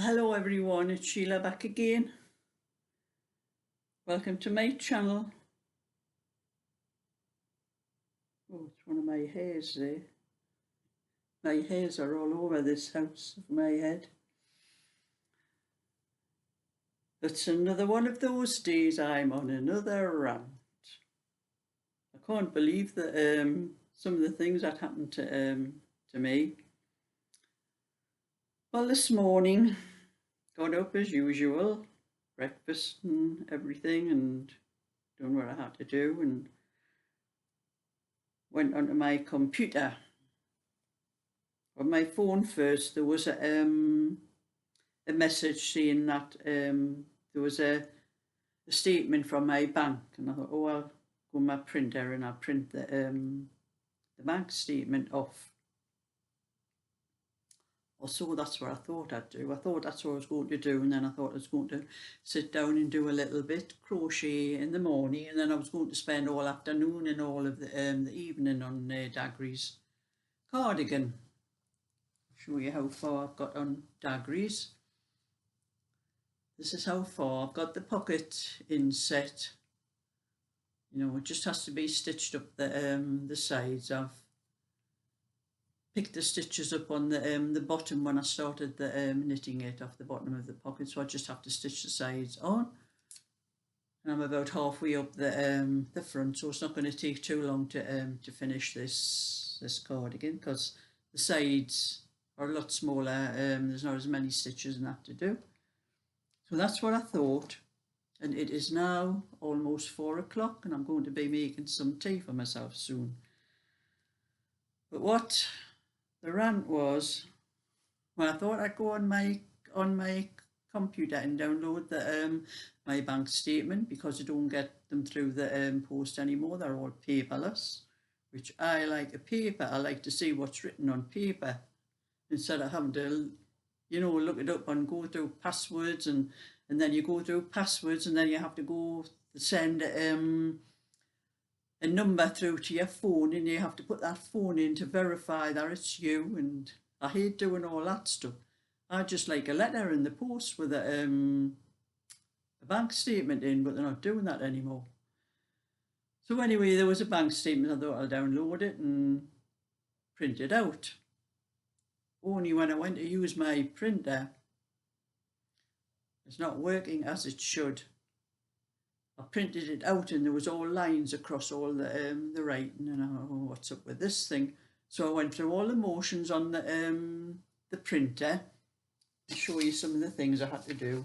Hello everyone, it's Sheila back again. Welcome to my channel. Oh, it's one of my hairs there. My hairs are all over this house of my head. It's another one of those days I'm on another rant. I can't believe that some of the things that happened to me. Well, this morning, got up as usual, breakfast and everything, and doing what I had to do, and went onto my computer. On my phone first, there was a message saying that there was a statement from my bank, and I thought, oh, I'll go on my printer and I'll print the bank statement off. Or so that's what I thought I'd do. I thought that's what I was going to do, and then I thought I was going to sit down and do a little bit crochet in the morning, and then I was going to spend all afternoon and all of the evening on Daggery's cardigan. Show you how far I've got on Daggery's. This is how far I've got the pocket inset. You know, it just has to be stitched up the sides. I've picked the stitches up on the bottom when I started the knitting it off the bottom of the pocket, so I just have to stitch the sides on. And I'm about halfway up the front, so it's not going to take too long to finish this cardigan, because the sides are a lot smaller. There's not as many stitches and that to do. So that's what I thought, and it is now almost 4 o'clock, and I'm going to be making some tea for myself soon. But what the rant was, well, I thought I'd go on my computer and download the my bank statement, because I don't get them through the post anymore. They're all paperless, which I like. A paper, I like to see what's written on paper instead of having to, you know, look it up and go through passwords, and then you go through passwords, and then you have to go send a number through to your phone, and you have to put that phone in to verify that it's you, and I hate doing all that stuff. I just like a letter in the post with a bank statement in, but they're not doing that anymore. So anyway, there was a bank statement. I thought I'll download it and print it out. Only when I went to use my printer, it's not working as it should. I printed it out and there was all lines across all the writing, and I thought, oh, what's up with this thing? So I went through all the motions on the printer to show you some of the things I had to do.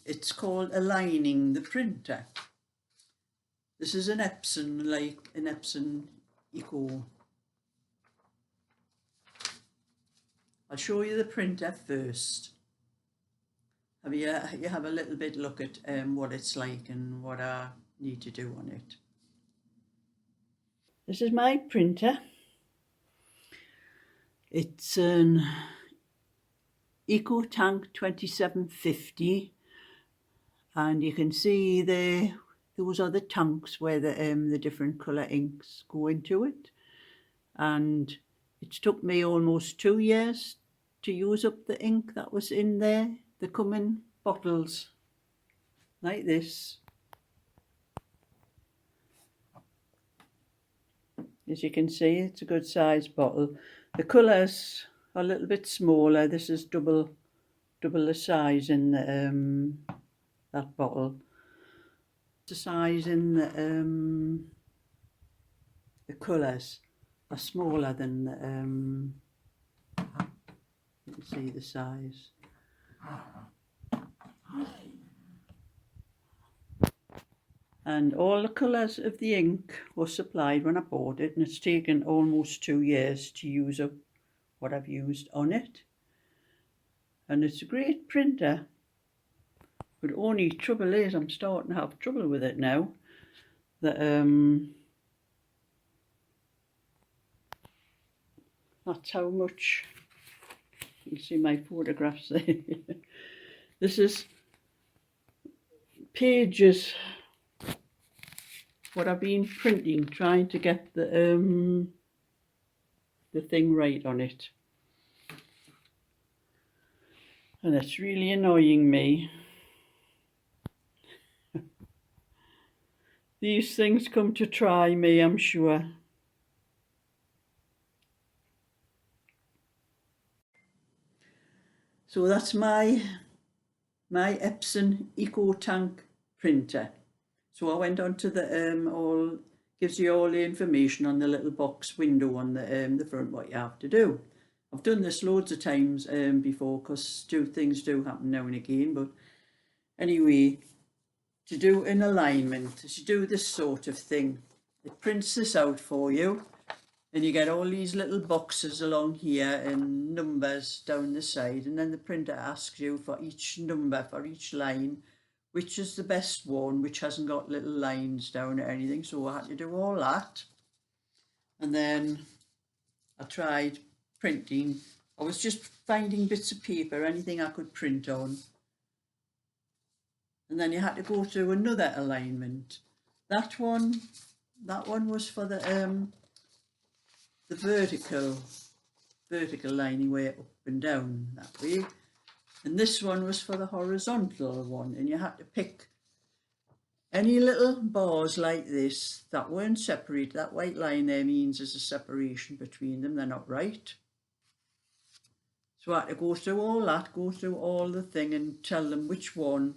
It's called aligning the printer. This is an Epson, like an Epson Eco. I'll show you the printer first. You have a little bit look at what it's like and what I need to do on it. This is my printer. It's an EcoTank 2750, and you can see there, those are the tanks where the different colour inks go into it. And it took me almost 2 years to use up the ink that was in there. They come in bottles like this. As you can see, it's a good sized bottle. The colours are a little bit smaller. This is double the size in that bottle. The size in the colours are smaller than you can see the size. And all the colours of the ink were supplied when I bought it, and it's taken almost 2 years to use up what I've used on it. And it's a great printer, but only trouble is I'm starting to have trouble with it now. That's how much, you can see my photographs there. This is pages what I've been printing, trying to get the the thing right on it. And it's really annoying me. These things come to try me, I'm sure. So that's my Epson Eco Tank printer. So I went on to the gives you all the information on the little box window on the front what you have to do. I've done this loads of times before, because things do happen now and again. But anyway, to do an alignment, to do this sort of thing, it prints this out for you, and you get all these little boxes along here and numbers down the side, and then the printer asks you for each number, for each line, which is the best one, which hasn't got little lines down or anything. So I had to do all that. And then I tried printing. I was just finding bits of paper, anything I could print on. And then you had to go through another alignment. That one was for the vertical lining way up and down that way. And this one was for the horizontal one, and you had to pick any little bars like this that weren't separated. That white line there means there's a separation between them, they're not right. So I had to go through all that, go through all the thing and tell them which one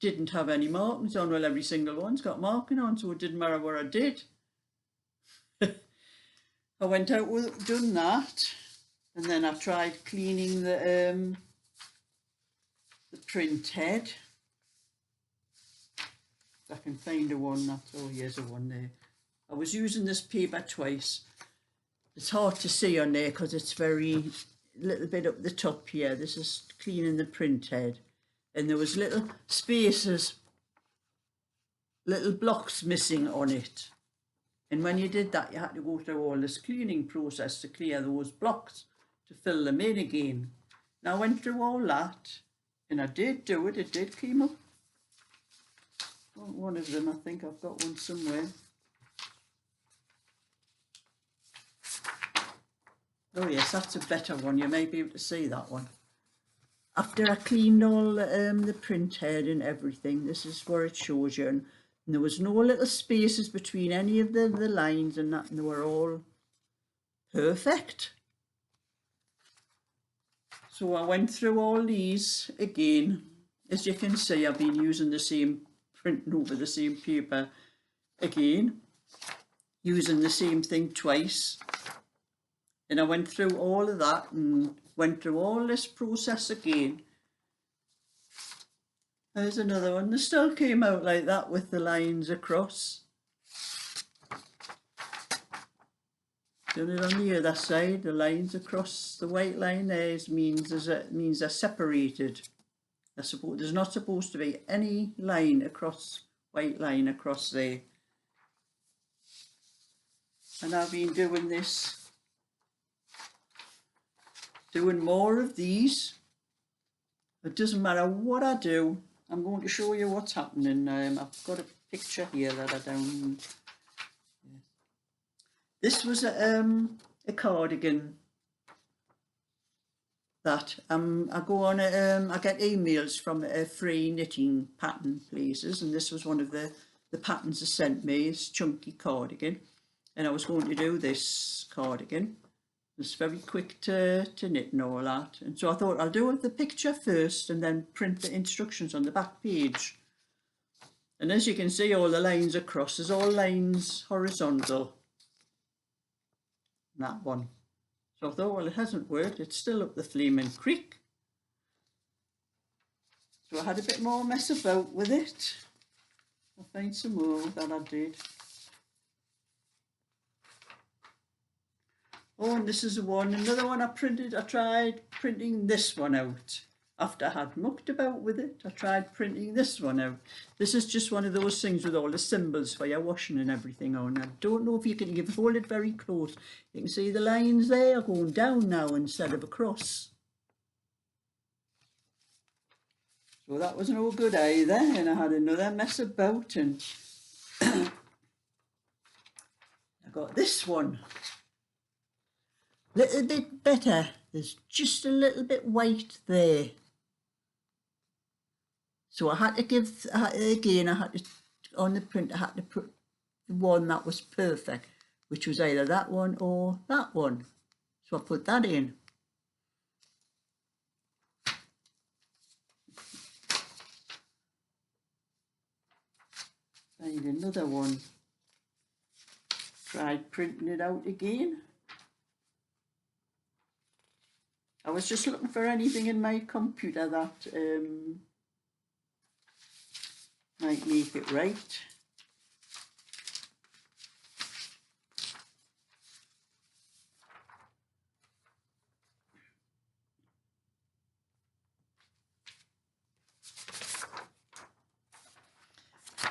didn't have any markings on. Well, every single one's got marking on, so it didn't matter what I did. I went out with done that. And then I tried cleaning the print head. If I can find a one, here's a one there. I was using this paper twice. It's hard to see on there because it's very little bit up the top here. This is cleaning the print head. And there was little spaces, little blocks missing on it. And when you did that, you had to go through all this cleaning process to clear those blocks, to fill them in again. Now I went through all that, and I did do it. It did come up. One of them, I think I've got one somewhere. Oh yes, that's a better one. You may be able to see that one. After I cleaned all the print head and everything, this is what it shows you. And there was no little spaces between any of the lines and that, and they were all perfect. So I went through all these again. As you can see, I've been using the same, printing over the same paper again, using the same thing twice. And I went through all of that and went through all this process again. There's another one. They still came out like that with the lines across. Done it on the other side, the lines across the white line there means they're separated. There's not supposed to be any line across, white line across there. And I've been doing this, doing more of these. It doesn't matter what I do. I'm going to show you what's happening. I've got a picture here that I don't. This was a cardigan that I go on. I get emails from free knitting pattern places, and this was one of the patterns they sent me. It's chunky cardigan, and I was going to do this cardigan. It's very quick to knit and all that, and so I thought I'll do the picture first and then print the instructions on the back page. And as you can see, all the lines across, there's all lines horizontal. That one. So I thought, well, it hasn't worked, it's still up the flaming creek. So I had a bit more mess about with it. I'll find some more that I did. Oh, and this is another one I printed. I tried printing this one out. After I had mucked about with it, I tried printing this one out. This is just one of those things with all the symbols for your washing and everything on. I don't know if you can hold it very close. You can see the lines there are going down now instead of across. So that was no good either, and I had another mess about, and I got this one. Little bit better. There's just a little bit white there. So I had to give, on the print, I had to put the one that was perfect, which was either that one or that one. So I put that in. Find another one. Tried printing it out again. I was just looking for anything in my computer that might make it right.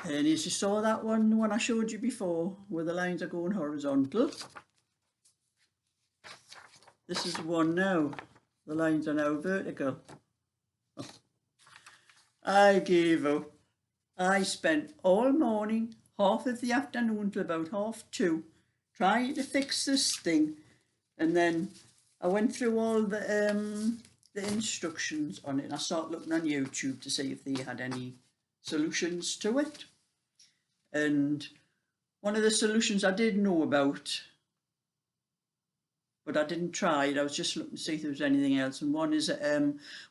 And as you saw that one, the one I showed you before, where the lines are going horizontal. This is one now. The lines are now vertical. I gave up. I spent all morning, half of the afternoon till about 2:30, trying to fix this thing. And then I went through all the instructions on it, and I started looking on YouTube to see if they had any solutions to it. And one of the solutions I did know about, but I didn't try it. I was just looking to see if there was anything else. And one is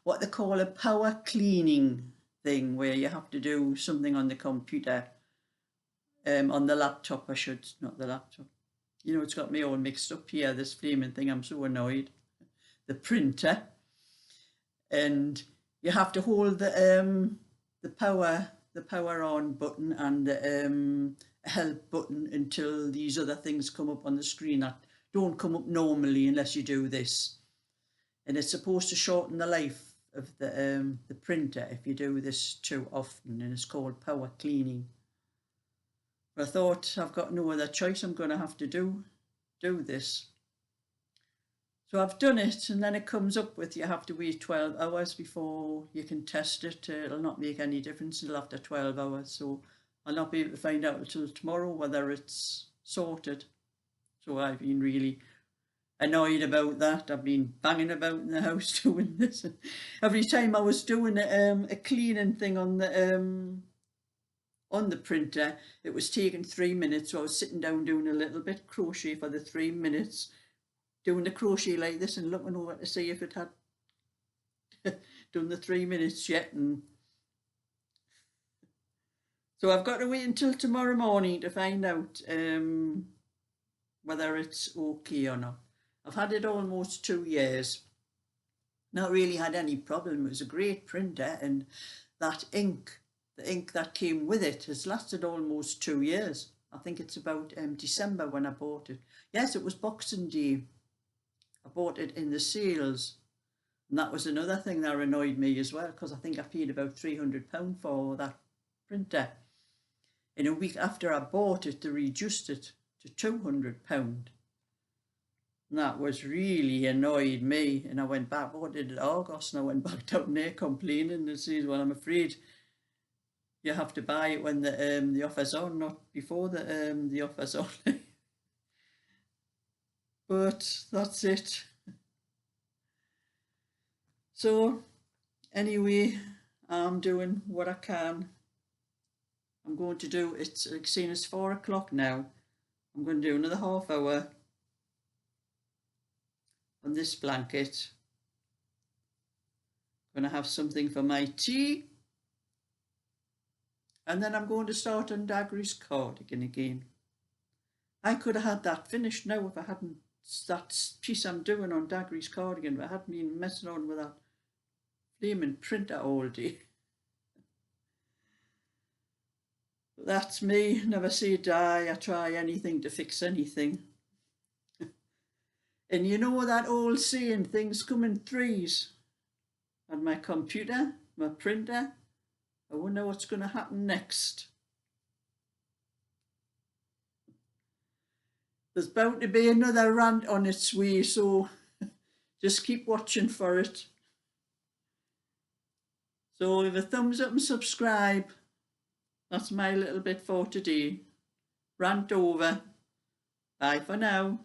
what they call a power cleaning thing, where you have to do something on the computer, on the laptop, not the laptop. You know, it's got me all mixed up here, this flaming thing. I'm so annoyed. The printer. And you have to hold the power on button and the help button until these other things come up on the screen that don't come up normally unless you do this. And it's supposed to shorten the life of the printer if you do this too often, and it's called power cleaning. But I thought, I've got no other choice, I'm going to have to do this. So I've done it, and then it comes up with you have to wait 12 hours before you can test it. It'll not make any difference until after 12 hours. So I'll not be able to find out until tomorrow whether it's sorted. So I've been really annoyed about that. I've been banging about in the house doing this. Every time I was doing a cleaning thing on the printer, it was taking 3 minutes. So I was sitting down doing a little bit crochet for the 3 minutes, doing the crochet like this and looking over to see if it had done the 3 minutes yet. And so I've got to wait until tomorrow morning to find out whether it's okay or not. I've had it almost 2 years. Not really had any problem. It was a great printer, and that ink, the ink that came with it, has lasted almost 2 years. I think it's about December when I bought it. Yes, it was Boxing Day. I bought it in the sales, and that was another thing that annoyed me as well, because I think I paid about £300 for that printer. In a week after I bought it, they reduced it to £200. And that was really annoyed me. And I went back, bought it in August, and I went back down there complaining and said, well, I'm afraid you have to buy it when the offer's on, not before the offer's on. But that's it. So anyway, I'm doing what I can. I'm going to do, it's like saying it's 4 o'clock now. I'm going to do another half hour on this blanket. I'm going to have something for my tea. And then I'm going to start on Daggery's cardigan again. I could have had that finished now if I hadn't, that piece I'm doing on Daggery's cardigan, but I hadn't been messing on with that flaming printer all day. That's me, never say die. I try anything to fix anything. And you know that old saying, things come in threes. And my computer, my printer, I wonder what's going to happen next. There's bound to be another rant on its way, so just keep watching for it. So leave a thumbs up and subscribe. That's my little bit for today. Rant over. Bye for now.